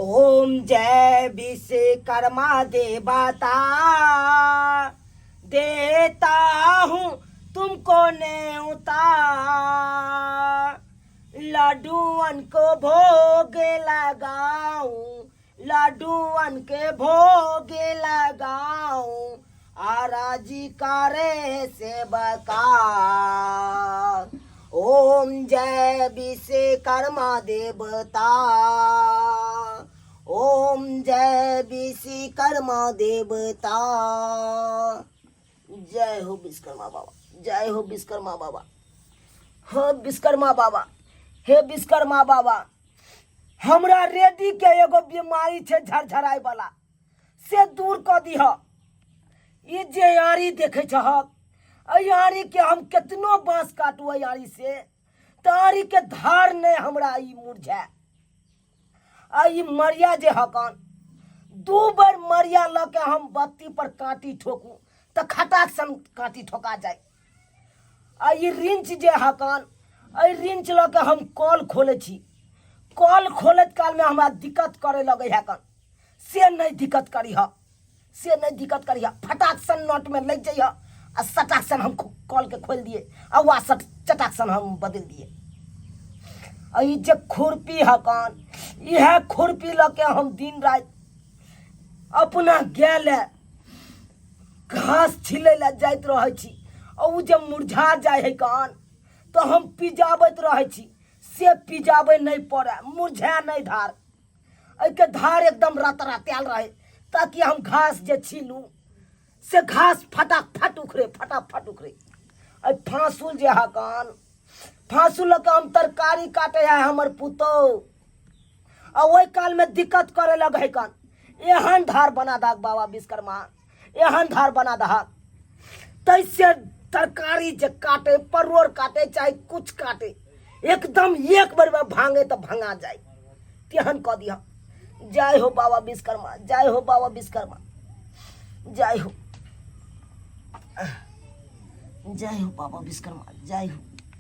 ओम जय विश्वकर्मा देवता, देता हूँ तुमको न्योता। लड्डूअन को भोग लगाऊं, लड्डूअन के भोग लगाऊं, आराजी करे सेवका। ओम जय विश्वकर्मा देवता, ओम जय विश्वकर्मा देवता। जय हो विश्वकर्मा बाबा, जय हो विश्वकर्मा बाबा। हो विश्वकर्मा बाबा, हे विश्वकर्मा बाबा, हमरा रेडी के एगो बीमारी छे झरझराए वाला, से दूर कर दीह। ये जे यारी देखे छहक, यारी के हम कितनो बांस काटू यारी से, तारी के धार ने हमरा ई मुरझाए। आई मरिया जे हकन, दू बार मरिया लके हम बत्ती पर काटी ठोकू तो खटाक सन काटी ठोका जाए। आई रिंच जे हकन, आई रिंच लके हम कॉल खोले छी, कॉल खोलत काल में हमरा दिक्कत करे लगे हकन। से नहीं दिक्कत करी ह, से नहीं दिक्कत करी ह। फटाक सन नोट में लग जाइए आ सटाक सन हम कॉल के खोल दिए और वह चटाक सन हम बदल दिए। आई जे खुरपी हकन, यह खुरपी लके हम दिन रात अपना गेले घास छिले ला जाइत रहे छी। और उ जे मुरझा जाए है कान तो हम पिजाबत रहे छी, से पिजाबे नहीं पड़े, मुरझा नहीं धार। के धार एकदम रतरात्याल रहे, ताकि हम घास जे छीलू से घास फटाफट उखरे, फटाफट उखरे। फांसुल जे हकन, फांसुल लके हम तरकारी काटे है हमर पुतो, और वही काल में दिक्कत करे लगे कन। एहन धार बना दाग बाबा विश्वकर्मा, एहन धार बना दहक तैसे तरकारी जे काटे, परोर काटे चाहे कुछ काटे, एकदम एक बार में भांगे तो भंगा जाए, तेहन कह दिया। जय हो बाबा विश्वकर्मा, जय हो बाबा विश्वकर्मा, जय हो, जय हो बाबा विश्वकर्मा, जय हो।